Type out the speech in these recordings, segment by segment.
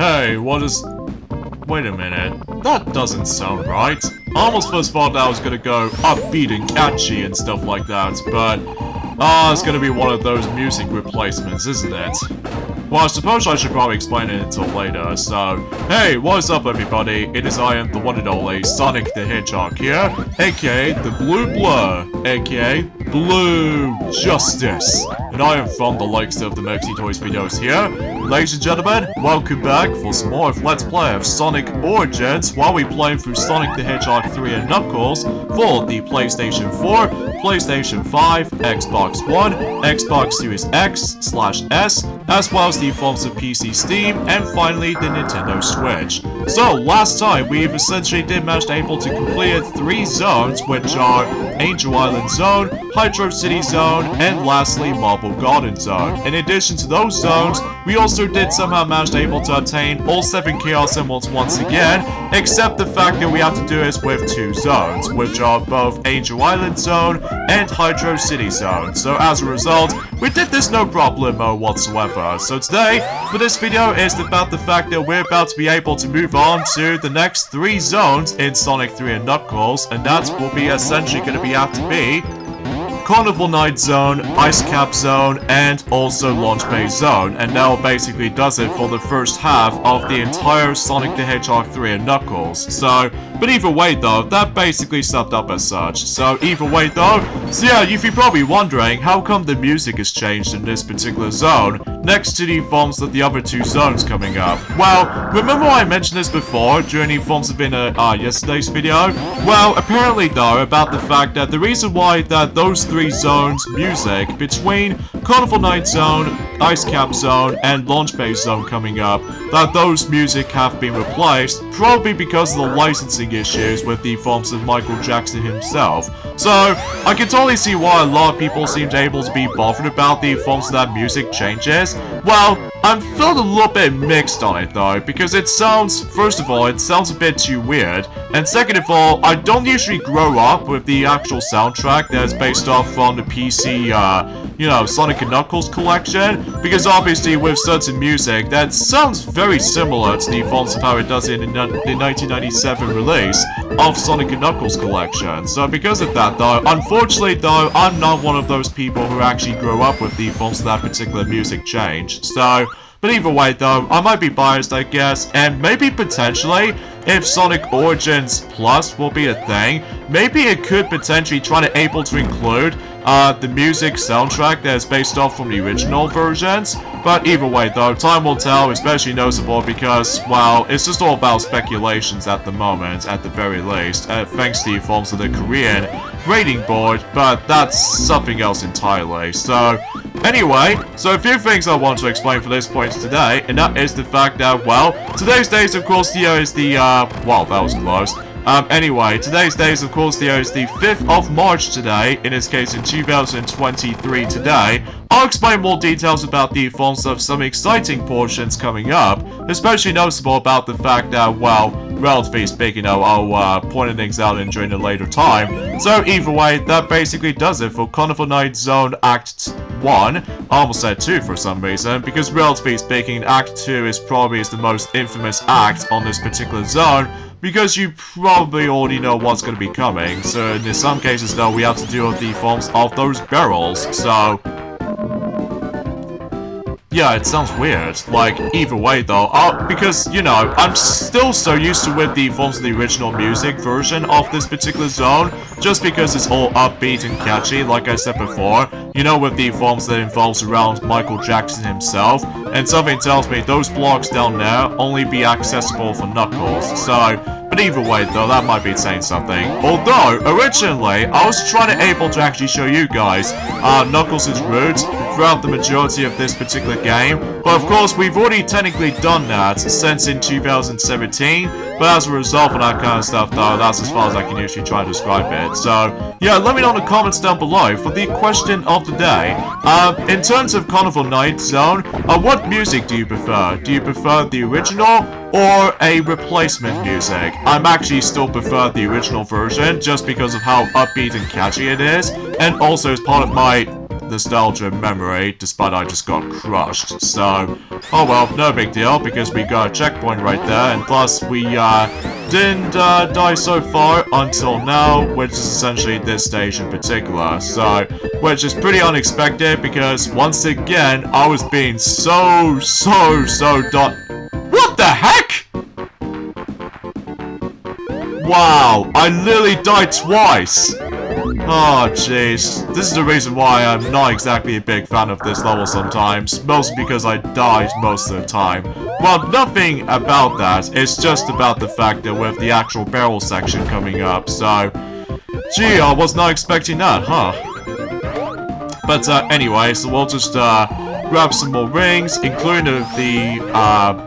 Hey, what is... Wait a minute. That doesn't sound right. I almost first thought that I was gonna go upbeat and catchy and stuff like that, but... it's gonna be one of those music replacements, isn't it? Well, I suppose I should probably explain it until later, so... Hey, what's up everybody? It is I am the one and only Sonic the Hedgehog here, aka the Blue Blur, aka Blue Justice. And I am from the likes of the Mercy Toys videos here. Ladies and gentlemen, welcome back for some more of Let's Play of Sonic Origins while we play through Sonic the Hedgehog 3 and Knuckles for the PlayStation 4, PlayStation 5, Xbox One, Xbox Series X/S, as well as the forms of PC Steam, and finally the Nintendo Switch. So, last time we've essentially managed able to complete 3 zones, which are Angel Island Zone, Hydro City Zone, and lastly Marble Garden Zone. In addition to those zones, we also did somehow manage able to obtain all 7 Chaos Emeralds once again, except the fact that we have to do this with 2 zones, which are both Angel Island Zone and Hydro City Zone. So as a result, we did this no problemo whatsoever. So today, for this video, is about the fact that we're about to be able to move on to the next 3 zones in Sonic 3 and Knuckles, and that will be essentially going to have to be Carnival Night Zone, Ice Cap Zone, and also Launch Bay Zone, and now basically does it for the first half of the entire Sonic the Hedgehog 3 and Knuckles. So, but either way though, that basically summed up as such. So either way though, so yeah, you'd be probably wondering how come the music has changed in this particular zone, next to the forms of the other 2 zones coming up. Well, remember I mentioned this before during the forms of in yesterday's video? Well, apparently though, about the fact that the reason why that those 3 zones music between Carnival Night Zone, Ice Cap Zone, and Launch Bay Zone coming up, that those music have been replaced, probably because of the licensing issues with the forms of Michael Jackson himself. So, I can totally see why a lot of people seemed able to be bothered about the forms of that music changes. Well, I'm feeling a little bit mixed on it though, because it sounds, first of all, it sounds a bit too weird, and second of all, I don't usually grow up with the actual soundtrack that's based off from the PC, you know, Sonic and Knuckles collection, because obviously with certain music that sounds very similar to the forms of how it does in the 1997 release of Sonic and Knuckles collection. So because of that though, unfortunately though, I'm not one of those people who actually grew up with the forms of that particular music change. So, but either way though, I might be biased I guess, and maybe potentially, if Sonic Origins Plus will be a thing, maybe it could potentially try to able to include the music soundtrack that is based off from the original versions. But either way though, time will tell, especially noticeable because, well, it's just all about speculations at the moment, at the very least, thanks to the forms of the Korean rating board, but that's something else entirely. So, anyway, so a few things I want to explain for this point today, and that is the fact that, well, today's date, of course, is the, well, that was close. Anyway, today's date, of course, is the 5th of March today, in this case in 2023 today. I'll explain more details about the forms of some exciting portions coming up, especially noticeable about the fact that, well, relatively speaking, I'll point things out during a later time. So either way, that basically does it for Carnival Night Zone Act 1. I almost said 2 for some reason, because relatively speaking, Act 2 is probably the most infamous act on this particular zone, because you probably already know what's going to be coming. So in some cases though, we have to deal with the forms of those barrels, so yeah, it sounds weird. Like, either way though, because, you know, I'm still so used to with the forms of the original music version of this particular zone, just because it's all upbeat and catchy, like I said before, you know, with the forms that involves around Michael Jackson himself, and something tells me those blocks down there only be accessible for Knuckles, so, but either way though, that might be saying something. Although, originally, I was trying to able to actually show you guys, Knuckles' roots throughout the majority of this particular game, but of course we've already technically done that since in 2017, but as a result of that kind of stuff though, that's as far as I can usually try to describe it. So yeah, let me know in the comments down below for the question of the day. In terms of Carnival Night Zone, what music do you prefer? Do you prefer the original or a replacement music? I'm actually still prefer the original version just because of how upbeat and catchy it is, and also as part of my nostalgia and memory, despite I just got crushed. So, oh well, no big deal, because we got a checkpoint right there, and plus we didn't die so far until now, which is essentially this stage in particular. So, which is pretty unexpected, because once again, I was being so What the heck?! Wow, I literally died twice! Oh, jeez. This is the reason why I'm not exactly a big fan of this level sometimes, mostly because I died most of the time. Well, nothing about that, it's just about the fact that with the actual barrel section coming up, so... Gee, I was not expecting that, huh? But, anyway, so we'll just, grab some more rings, including the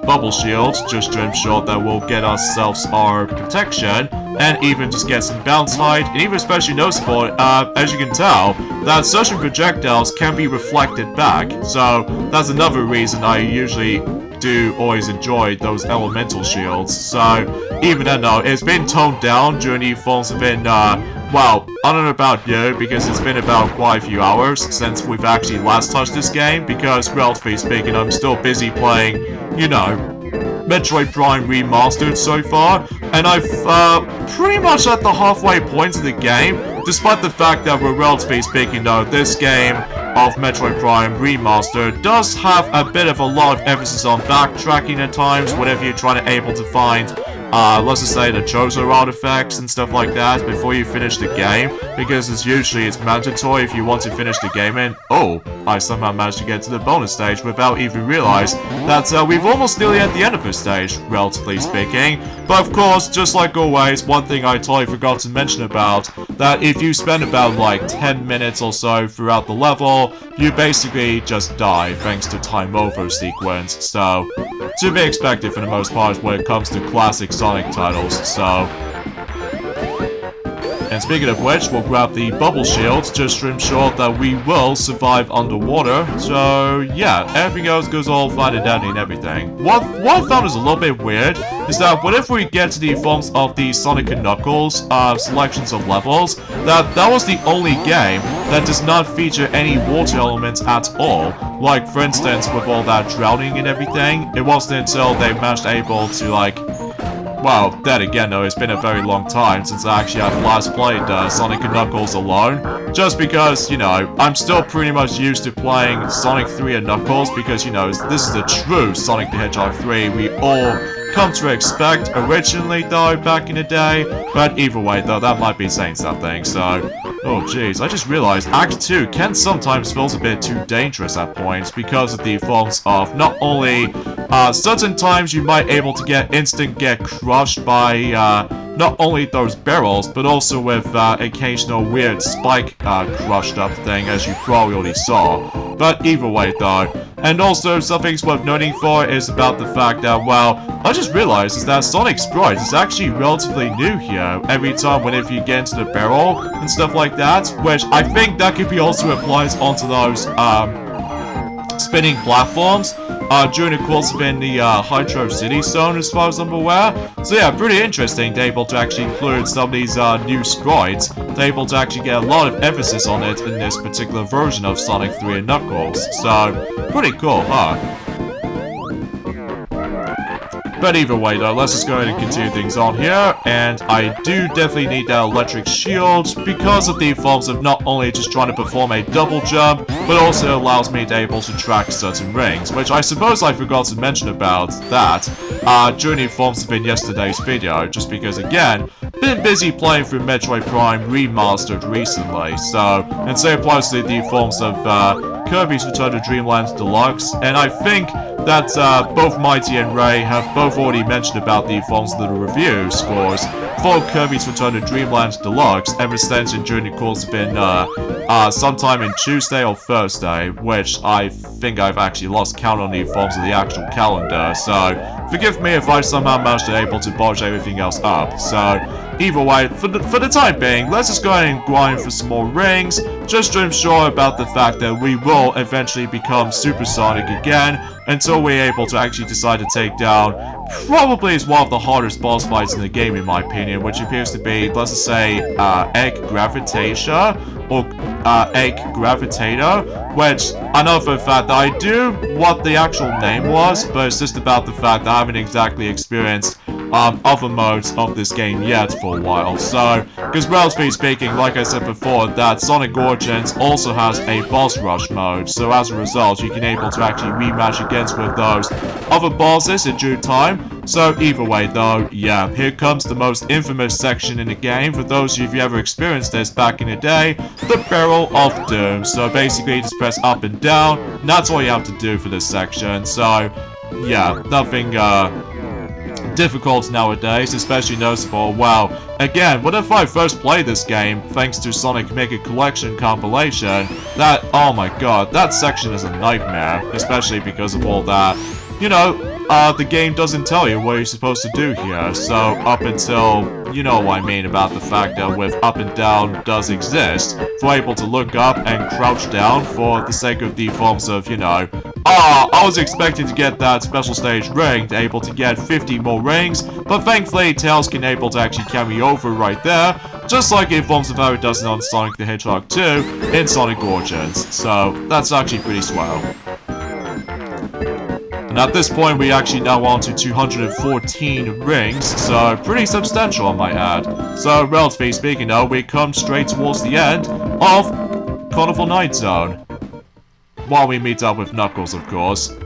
bubble shield, just to ensure that we'll get ourselves our protection, and even just get some bounce height, and even especially noticeable, as you can tell, that certain projectiles can be reflected back, so that's another reason I usually do always enjoy those elemental shields. So even then though, it's been toned down during the forms of well, I don't know about you, because it's been about quite a few hours since we've actually last touched this game, because relatively speaking, I'm still busy playing, you know, Metroid Prime Remastered so far, and I've pretty much at the halfway point of the game, despite the fact that we're relatively speaking though, this game of Metroid Prime Remastered does have a bit of a lot of emphasis on backtracking at times, whenever you're trying to able to find let's just say the Chozo artifacts and stuff like that before you finish the game, because it's mandatory if you want to finish the game. And oh, I somehow managed to get to the bonus stage without even realizing that we've almost nearly at the end of this stage, relatively speaking. But of course, just like always, one thing I totally forgot to mention about, that if you spend about like 10 minutes or so throughout the level, you basically just die thanks to time over sequence, so to be expected for the most part when it comes to classic Sonic titles, so... And speaking of which, we'll grab the bubble shield just to ensure that we will survive underwater. So yeah, everything else goes all fine and dandy and everything. What I found is a little bit weird is that whenever we get to the forms of the Sonic & Knuckles selections of levels, that was the only game that does not feature any water elements at all. Like for instance, with all that drowning and everything, it wasn't until they managed able to like... Well, then again though, it's been a very long time since I actually have last played Sonic & Knuckles alone. Just because, you know, I'm still pretty much used to playing Sonic 3 and Knuckles because, you know, this is the true Sonic the Hedgehog 3 we all come to expect originally though, back in the day. But either way though, that might be saying something, so... Oh jeez, I just realized Act 2 can sometimes feel a bit too dangerous at points because of the forms of not only certain times you might able to get crushed by not only those barrels, but also with occasional weird spike crushed up thing, as you probably already saw. But either way though, and also something worth noting for is about the fact that, well, I just realized is that Sonic Sprite is actually relatively new here every time whenever you get into the barrel and stuff like that, which I think that could be also applied onto those spinning platforms during the course of the Hydro City Zone, as far as I'm aware. So yeah, pretty interesting to able to actually include some of these new sprites, to able to actually get a lot of emphasis on it in this particular version of Sonic 3 and Knuckles. So, pretty cool, huh? But either way though, let's just go ahead and continue things on here, and I do definitely need that electric shield because of the forms of not only just trying to perform a double jump, but also allows me to able to track certain rings, which I suppose I forgot to mention about that during the forms of in yesterday's video, just because again, been busy playing through Metroid Prime Remastered recently, so, and so applies to the forms of Kirby's Return to Dreamland Deluxe, and I think that both Mighty and Ray have both already mentioned about the forms of the review scores for Kirby's Return to Dreamland Deluxe ever since during the course of sometime in Tuesday or Thursday, which I think I've actually lost count on the forms of the actual calendar, so forgive me if I somehow managed to able to bodge everything else up. So either way, for the time being, let's just go ahead and grind for some more rings, just to ensure about the fact that we will eventually become supersonic again, until we're able to actually decide to take down probably is one of the hardest boss fights in the game in my opinion, which appears to be, let's just say, Egg Gravitator, or Egg Gravitator, which I know for a fact that I do what the actual name was, but it's just about the fact that I haven't exactly experienced other modes of this game yet for a while. So, because relatively speaking, like I said before, that Sonic Origins also has a boss rush mode, so as a result, you can able to actually rematch against with those other bosses in due time. So either way though, yeah, here comes the most infamous section in the game. For those of you who've ever experienced this back in the day, the Barrel of Doom. So basically, just press up and down, and that's all you have to do for this section. So, yeah, nothing, difficult nowadays, especially noticeable. Wow, again, what if I first played this game, thanks to Sonic Mega Collection compilation, that, oh my god, that section is a nightmare, especially because of all that. You know, the game doesn't tell you what you're supposed to do here, so up until, you know what I mean about the fact that with up and down does exist, we're able to look up and crouch down for the sake of the forms of, you know, I was expecting to get that special stage ring, able to get 50 more rings, but thankfully Tails can able to actually carry over right there, just like it forms of how it does on Sonic the Hedgehog 2 in Sonic Origins, so that's actually pretty swell. And at this point, we actually now on to 214 rings, so pretty substantial, I might add. So, relatively speaking, though, we come straight towards the end of Carnival Night Zone. While we meet up with Knuckles, of course.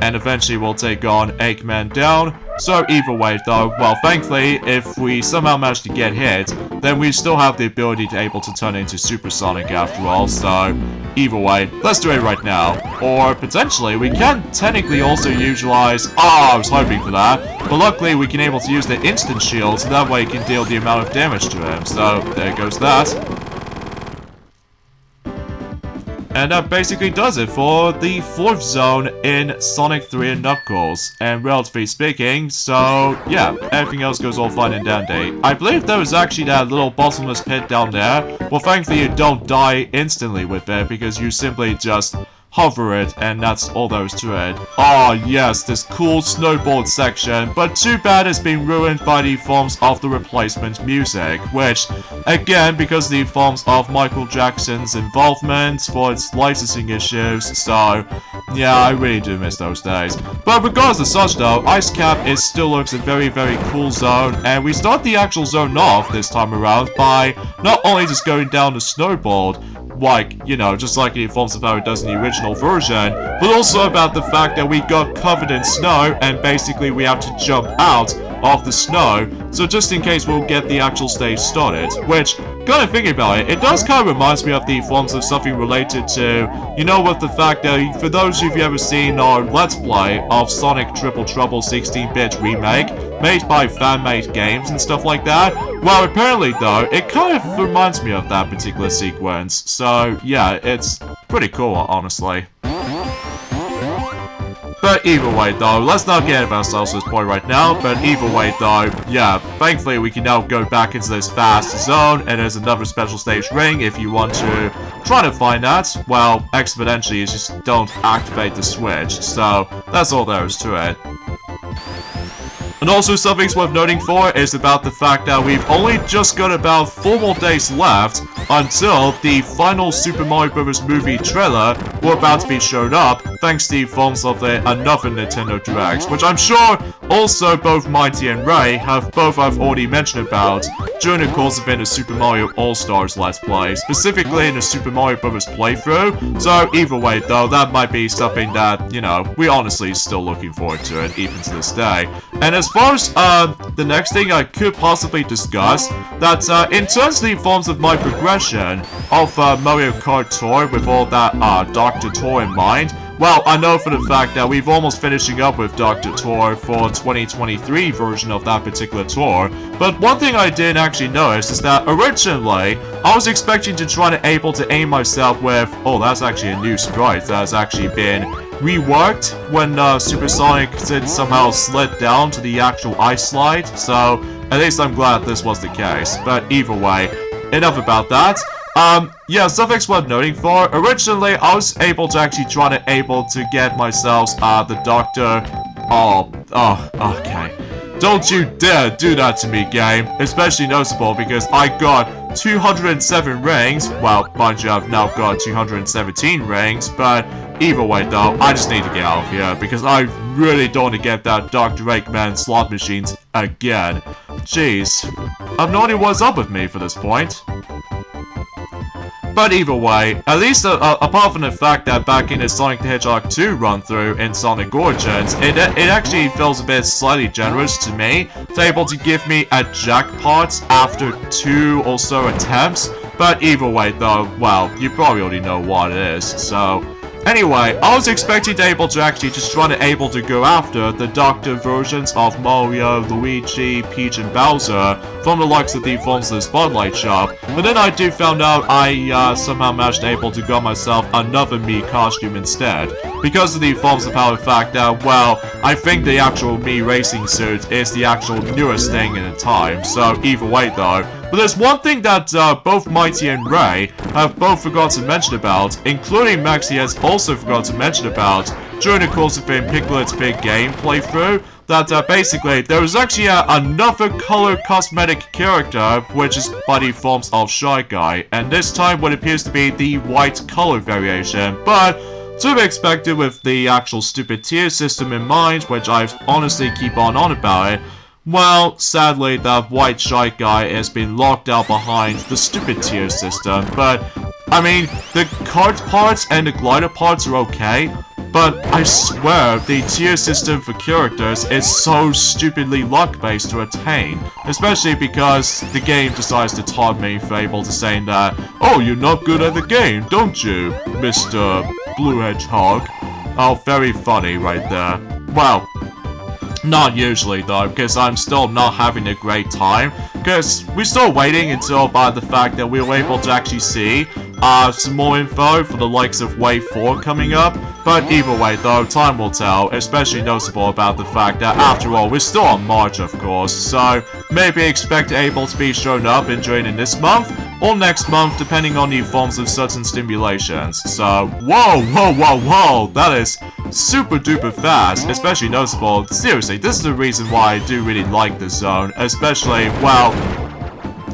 And eventually we'll take on Eggman down. So either way though, well thankfully, if we somehow manage to get hit, then we still have the ability to able to turn into Supersonic after all, so either way, let's do it right now. Or potentially, we can technically also utilize, I was hoping for that, but luckily we can able to use the instant shield, so that way it can deal the amount of damage to him, so there goes that. And that basically does it for the 4th zone in Sonic 3 and Knuckles. And relatively speaking, so yeah, everything else goes all fine and dandy. I believe there was actually that little bottomless pit down there. Well, thankfully you don't die instantly with it because you simply just hover it, and that's all there is to it. Oh yes, this cool snowboard section, but too bad it's been ruined by the forms of the replacement music, which, again, because of the forms of Michael Jackson's involvement for its licensing issues, so yeah, I really do miss those days. But regardless of such though, Ice Cap still looks a very, very cool zone, and we start the actual zone off this time around by not only just going down the snowboard, like, you know, just like it forms of how it does in the original version, but also about the fact that we got covered in snow, and basically we have to jump out of the snow, so just in case we'll get the actual stage started, which, kind of thinking about it, it does kind of reminds me of the forms of something related to, you know, with the fact that, for those of you who ever seen our Let's Play of Sonic Triple Trouble 16-bit remake, made by fan-made games and stuff like that, well, apparently, though, it kind of reminds me of that particular sequence, so, yeah, it's pretty cool, honestly. But either way though, let's not get of ourselves at this point right now, but either way though, yeah, thankfully we can now go back into this fast zone, and there's another special stage ring if you want to try to find that. Well, exponentially, you just don't activate the switch, so that's all there is to it. And also something worth noting for is about the fact that we've only just got about 4 more days left until the final Super Mario Bros. Movie trailer will about to be shown up, thanks to the forms of another Nintendo Direct, which I'm sure also both Mighty and Ray have both I've already mentioned about during the course of the Super Mario All-Stars Let's Play, specifically in the Super Mario Bros. Playthrough, so either way though, that might be something that, you know, we honestly still looking forward to it, even to this day. And as far as the next thing I could possibly discuss, that in terms of the forms of my progression of Mario Kart Tour with all that Dr. Tour in mind, well, I know for the fact that we've almost finishing up with Dr. Tour for 2023 version of that particular tour, but one thing I did actually notice is that originally, I was expecting to try to able to aim myself with, oh, that's actually a new sprite that has actually been reworked when Supersonic did somehow slid down to the actual ice slide, so at least I'm glad this was the case. But either way, enough about that. Yeah, something's worth noting for. Originally, I was able to actually try to get myself, the doctor. Okay. Don't you dare do that to me, game. Especially noticeable because I got 207 rings. Well, mind you, I've now got 217 rings, but either way though, I just need to get out of here because I really don't want to get that Dr. Eggman slot machines again. Jeez. I've no idea what's up with me for this point. But either way, at least apart from the fact that back in the Sonic the Hedgehog 2 run-through in Sonic Origins, it actually feels a bit slightly generous to me to able to give me a jackpot after 2 or so attempts. But either way though, well, you probably already know what it is, so... Anyway, I was expecting to actually just try to go after the Doctor versions of Mario, Luigi, Peach, and Bowser from the likes of the forms of the Spotlight Shop, but then I found out I somehow managed to got myself another Mii costume instead, because of the forms of power fact that, well, I think the actual Mii racing suit is the actual newest thing in the time, so either way though. But there's one thing that both Mighty and Ray have both forgot to mention about, including Maxie has also forgot to mention about, during the course of in Piglet's Big Game playthrough, that basically there was actually another color cosmetic character, which is by the forms of Shy Guy, and this time what appears to be the white color variation, but to be expected with the actual stupid tier system in mind, which I honestly keep on about it. Well, sadly, the white Shy Guy has been locked out behind the stupid tier system, but, I mean, the cart parts and the glider parts are okay, but I swear, the tier system for characters is so stupidly luck-based to attain, especially because the game decides to taunt me for able to saying that, oh, you're not good at the game, don't you, Mr. Blue Hedgehog? Oh, very funny right there. Well, not usually though, because I'm still not having a great time, because we're still waiting until by the fact that we were able to actually see some more info for the likes of Wave 4 coming up, but either way though, time will tell, especially noticeable about the fact that after all, we're still on March of course, so maybe expect able to be shown up in this month, or next month depending on the forms of certain stimulations, so whoa, that is super duper fast, especially noticeable. Seriously, this is the reason why I do really like this zone, especially, well,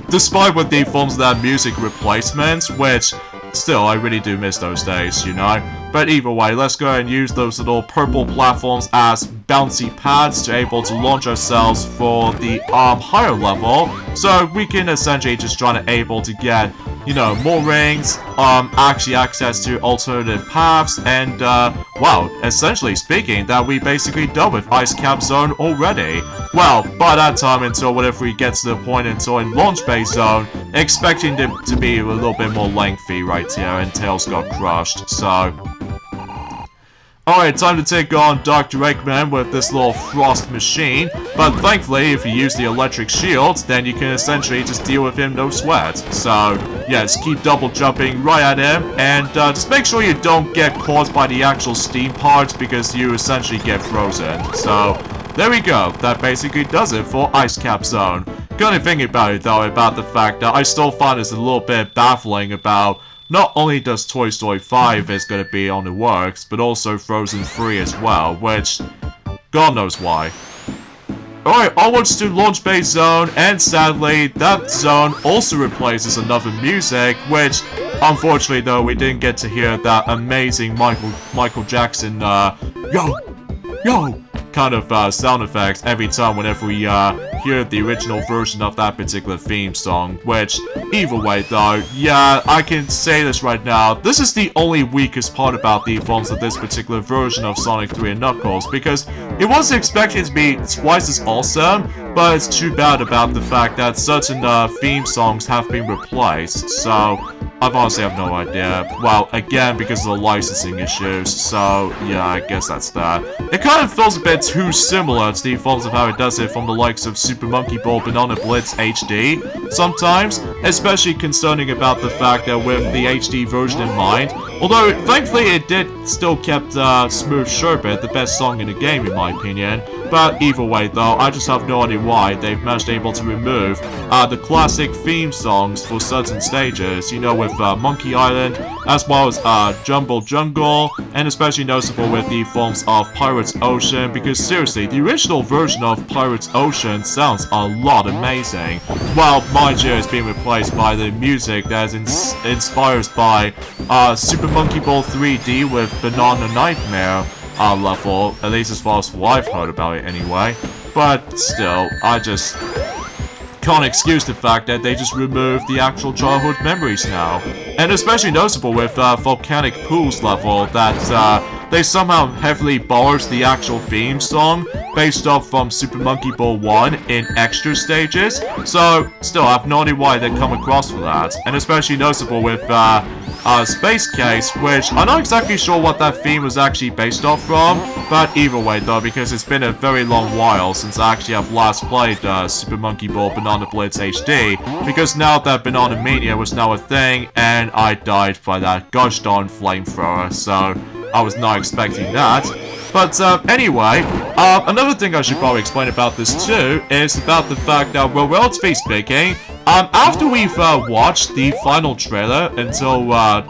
despite with the forms of that music replacements, which, still, I really do miss those days, you know? But either way, let's go ahead and use those little purple platforms as bouncy pads to able to launch ourselves for the higher level, so we can essentially just try to get, you know, more rings, actually access to alternative paths, and, wow, essentially speaking, that we basically done with Ice Cap Zone already. Well, by that time, until whenever we get to the point until in Launch Base Zone, expecting them to be a little bit more lengthy right here, and Tails got crushed, so... Alright, time to take on Dr. Eggman with this little frost machine, but thankfully if you use the electric shield, then you can essentially just deal with him no sweat. So, yeah, just keep double jumping right at him, and just make sure you don't get caught by the actual steam parts because you essentially get frozen. So, there we go, that basically does it for Ice Cap Zone. Gonna think about it though, about the fact that I still find this a little bit baffling about not only does Toy Story 5 is going to be on the works, but also Frozen 3 as well, which, God knows why. Alright, onwards to Launch Base Zone, and sadly, that zone also replaces another music, which, unfortunately though, we didn't get to hear that amazing Michael Jackson, yo, kind of sound effects every time whenever we hear the original version of that particular theme song, which, either way though, yeah, I can say this right now, this is the only weakest part about the forms of this particular version of Sonic 3 and Knuckles, because it wasn't expected to be twice as awesome, but it's too bad about the fact that certain theme songs have been replaced, so I honestly have no idea. Well, again, because of the licensing issues, so yeah, I guess that's that. It kind of feels a bit too similar to the forms of how it does it from the likes of Super Monkey Ball Banana Blitz HD, sometimes, especially concerning about the fact that with the HD version in mind, although thankfully it did still kept Smooth Sherbet, the best song in the game in my opinion, But either way though, I just have no idea why they've managed able to remove the classic theme songs for certain stages, you know, with Monkey Island, as well as Jumble Jungle, and especially noticeable with the forms of Pirates Ocean, because seriously, the original version of Pirates Ocean sounds a lot amazing. Well, mind you, it's being replaced by the music that is inspired by Super Monkey Ball 3D with Banana Nightmare level, at least as far as what I've heard about it anyway. But still, I just can't excuse the fact that they just removed the actual childhood memories now. And especially noticeable with Volcanic Pools level that they somehow heavily borrowed the actual theme song based off from Super Monkey Ball 1 in extra stages. So, still, I have no idea why they come across for that. And especially noticeable with Space Case, which I'm not exactly sure what that theme was actually based off from, but either way though, because it's been a very long while since I actually have last played Super Monkey Ball Banana Blitz HD, because now that Banana Mania was now a thing, and I died by that gosh darn flamethrower, so I was not expecting that. But anyway, another thing I should probably explain about this too is about the fact that, well, relatively speaking, after we've watched the final trailer until,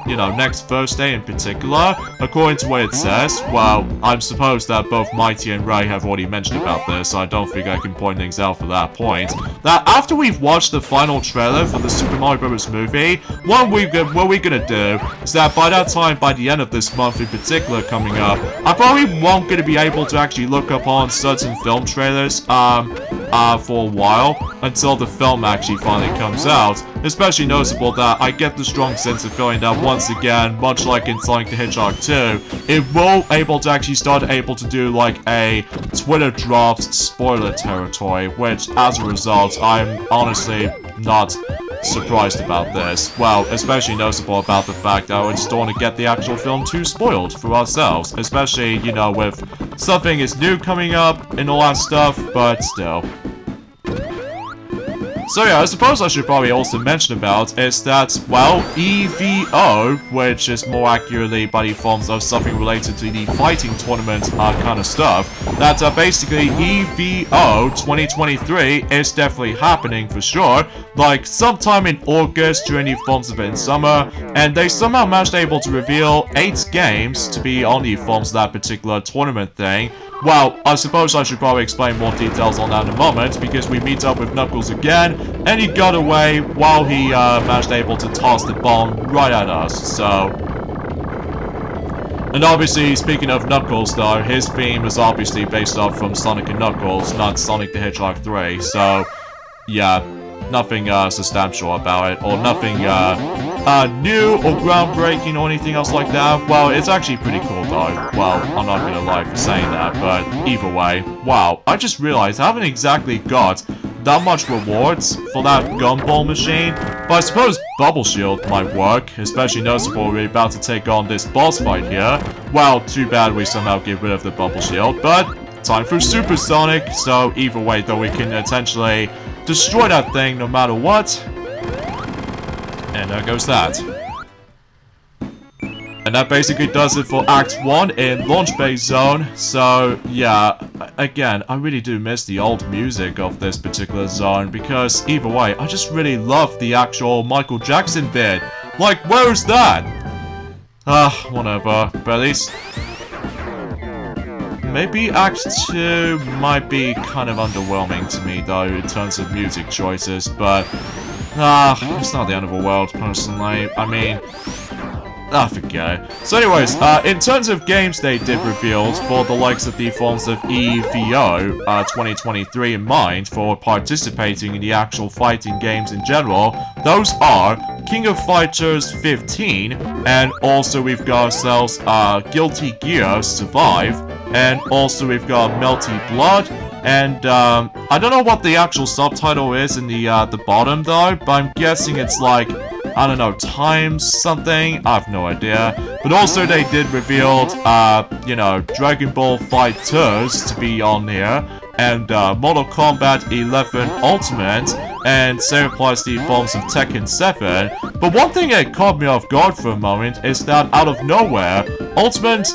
you know, next Thursday in particular, according to what it says, well, I'm supposed that both Mighty and Ray have already mentioned about this, so I don't think I can point things out for that point. That after we've watched the final trailer for the Super Mario Bros. Movie, what we're gonna do is that by that time, by the end of this month in particular coming up, I probably won't gonna be able to actually look up on certain film trailers, for a while, until the film actually finally comes out. Especially noticeable that I get the strong sense of feeling that once again, much like in Sonic the Hedgehog 2, it will able to actually start able to do like a Twitter drops spoiler territory, which as a result, I'm honestly not surprised about this. Well, especially noticeable about the fact that I just don't want to get the actual film too spoiled for ourselves, especially, you know, with something is new coming up and all that stuff, but still. So yeah, I suppose I should probably also mention about is that, well, EVO, which is more accurately by the forms of something related to the fighting tournament kind of stuff, that basically EVO 2023 is definitely happening for sure, like sometime in August during the forms of it in summer, and they somehow managed able to reveal 8 games to be on the forms of that particular tournament thing. Well, I suppose I should probably explain more details on that in a moment, because we meet up with Knuckles again, and he got away while he managed able to toss the bomb right at us, so. And obviously, speaking of Knuckles though, his theme is obviously based off from Sonic and Knuckles, not Sonic the Hedgehog 3, so yeah, nothing substantial about it, or nothing new or groundbreaking or anything else like that. Well, it's actually pretty cool though. Well, I'm not gonna lie for saying that, but either way, wow, I just realized I haven't exactly got that much rewards for that gumball machine, but I suppose Bubble Shield might work, especially noticeable we're about to take on this boss fight here. Well, too bad we somehow get rid of the Bubble Shield, but time for Super Sonic, so either way though we can potentially destroy that thing no matter what. And there goes that. And that basically does it for Act 1 in Launch Bay Zone. So, yeah, again, I really do miss the old music of this particular zone, because either way, I just really love the actual Michael Jackson bit. Like, where's that? Whatever. But at least maybe Act 2 might be kind of underwhelming to me, though, in terms of music choices, but it's not the end of the world, personally. I mean, forget it. So anyways, in terms of games they did revealed for the likes of the forms of EVO 2023 in mind for participating in the actual fighting games in general, those are King of Fighters 15, and also we've got ourselves Guilty Gear Survive, and also we've got Melty Blood, and I don't know what the actual subtitle is in the bottom though, but I'm guessing it's like, I don't know, times something? I have no idea. But also they did reveal, you know, Dragon Ball FighterZ to be on here, and Mortal Kombat 11 Ultimate, and same applies to the forms of Tekken 7. But one thing that caught me off guard for a moment is that out of nowhere, Ultimate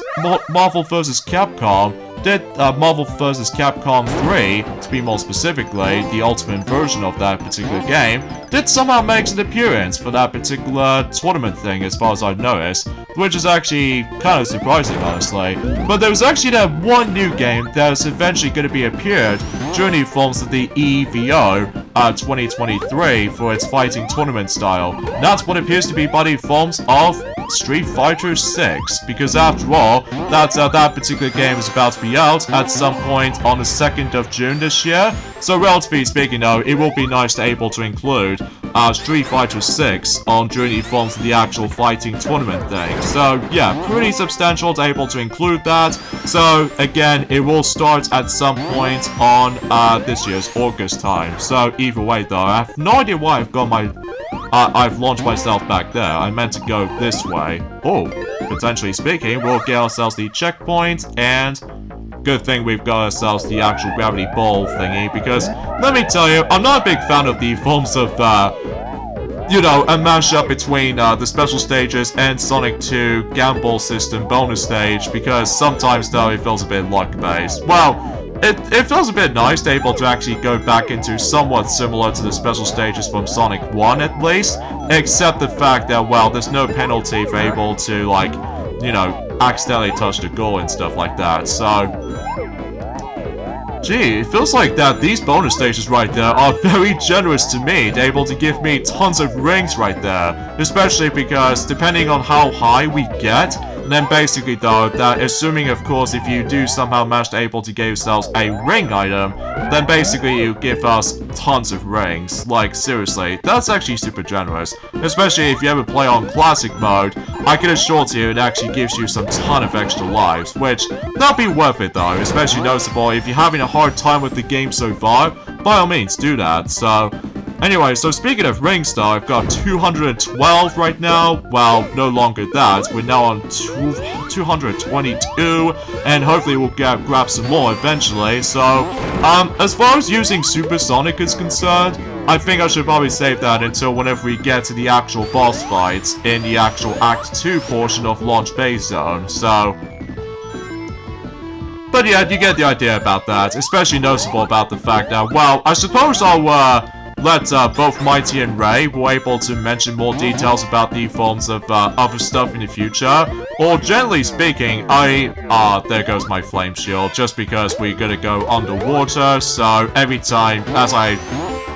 Marvel vs. Capcom did Marvel vs. Capcom 3, to be more specifically, the ultimate version of that particular game, did somehow make an appearance for that particular tournament thing, as far as I've noticed, which is actually kind of surprising, honestly. But there was actually that one new game that's eventually going to be appeared during the forms of the EVO 2023 for its fighting tournament style. That's what appears to be by the forms of Street Fighter 6, because after all, that particular game is about to be out at some point on the 2nd of June this year. So relatively speaking though, it will be nice to able to include Street Fighter 6 on during the forms of the actual fighting tournament thing. So yeah, pretty substantial to able to include that. So again, it will start at some point on this year's August time. So either way though, I have no idea why I've got my I've launched myself back there. I meant to go this way. Oh, potentially speaking, we'll get ourselves the checkpoint, and good thing we've got ourselves the actual gravity ball thingy, because let me tell you, I'm not a big fan of the forms of, you know, a mashup between the special stages and Sonic 2 Gamble System bonus stage, because sometimes though it feels a bit luck-based. Well, it feels a bit nice to be able to actually go back into somewhat similar to the special stages from Sonic 1 at least, except the fact that, well, there's no penalty for able to, like, you know, accidentally touch the goal and stuff like that, so... Gee, it feels like that these bonus stages right there are very generous to me, to able to give me tons of rings right there, especially because depending on how high we get, then basically though, that assuming of course if you do somehow manage to able to get yourselves a ring item, then basically you give us tons of rings. Like seriously, that's actually super generous. Especially if you ever play on classic mode, I can assure you it actually gives you some ton of extra lives, which that'll be worth it though, especially noticeable if you're having a hard time with the game so far, by all means do that. So anyway, so speaking of rings though, I've got 212 right now. Well, no longer that. We're now on 222, and hopefully we'll grab some more eventually. So, as far as using Supersonic is concerned, I think I should probably save that until whenever we get to the actual boss fights in the actual Act 2 portion of Launch Base Zone, so... But yeah, you get the idea about that, especially noticeable about the fact that, well, I suppose I'll, let both Mighty and Ray were able to mention more details about the forms of other stuff in the future. Or generally speaking, there goes my flame shield, just because we're gonna go underwater, so every time, as I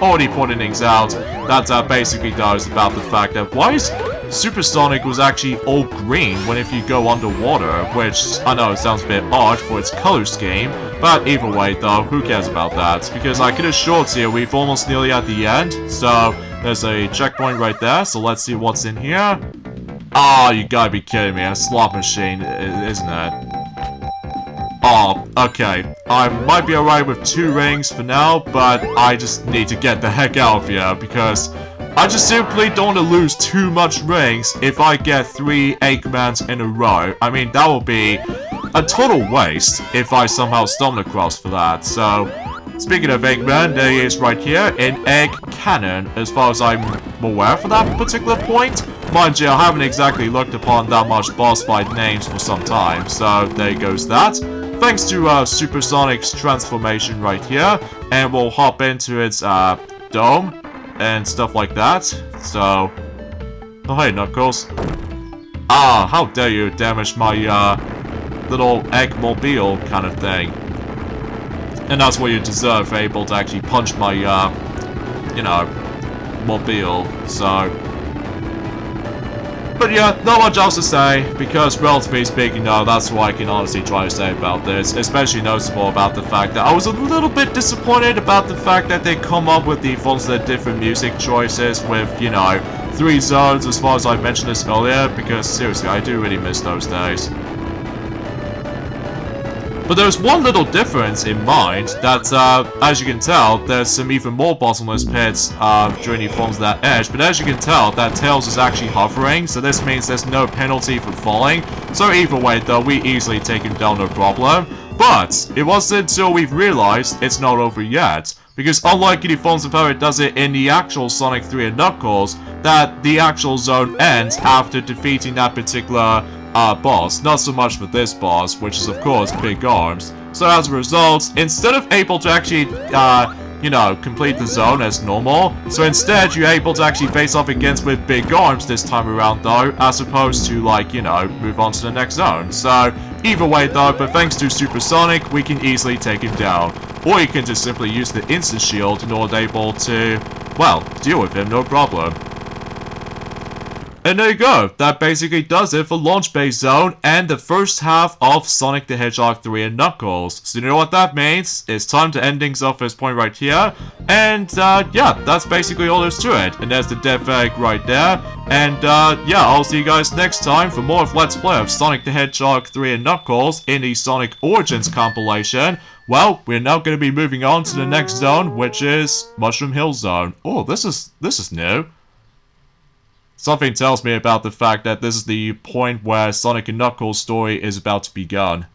already pointed things out, that basically does about the fact that why is Supersonic was actually all green when if you go underwater, which I know it sounds a bit odd for its color scheme, but either way though, who cares about that, because I can assure you we've almost nearly at the end, so there's a checkpoint right there, so let's see what's in here. Oh, you gotta be kidding me, a slot machine, isn't it? Oh, okay, I might be alright with 2 rings for now, but I just need to get the heck out of here, because I just simply don't want to lose too much rings if I get 3 Eggmans in a row. I mean, that will be a total waste if I somehow stumble across for that. So, speaking of Eggman, there he is right here, an Egg Cannon, as far as I'm aware for that particular point. Mind you, I haven't exactly looked upon that much boss fight names for some time, so there goes that. Thanks to Supersonic's transformation right here, and we'll hop into its dome and stuff like that, so... Oh hey, Knuckles. Ah, how dare you damage my, little egg-mobile kind of thing. And that's what you deserve, able to actually punch my, you know, mobile, so... But yeah, not much else to say, because relatively speaking, no, that's what I can honestly try to say about this, especially noticeable about the fact that I was a little bit disappointed about the fact that they come up with the forms of the different music choices with, you know, 3 zones as far as I mentioned this earlier, because seriously, I do really miss those days. But there's one little difference in mind, that, as you can tell, there's some even more bottomless pits during the forms of that edge, but as you can tell, that Tails is actually hovering, so this means there's no penalty for falling, so either way though, we easily take him down no problem. But, it wasn't until we've realized it's not over yet, because unlike the forms of how it does it in the actual Sonic 3 and Knuckles, that the actual zone ends after defeating that particular boss. Not so much for this boss, which is of course Big Arms. So as a result, instead of able to actually, you know, complete the zone as normal, so instead you're able to actually face off against with big arms this time around though, as opposed to like, you know, move on to the next zone. So either way though, but thanks to Supersonic, we can easily take him down. Or you can just simply use the instant shield in order able to, well, deal with him, no problem. And there you go, that basically does it for Launch Base Zone and the first half of Sonic the Hedgehog 3 and Knuckles. So you know what that means? It's time to end things off at this point right here. And yeah, that's basically all there's to it. And there's the death egg right there. And yeah, I'll see you guys next time for more of Let's Play of Sonic the Hedgehog 3 and Knuckles in the Sonic Origins compilation. Well, we're now going to be moving on to the next zone, which is Mushroom Hill Zone. Oh, this is new. Something tells me about the fact that this is the point where Sonic and Knuckles' story is about to begun.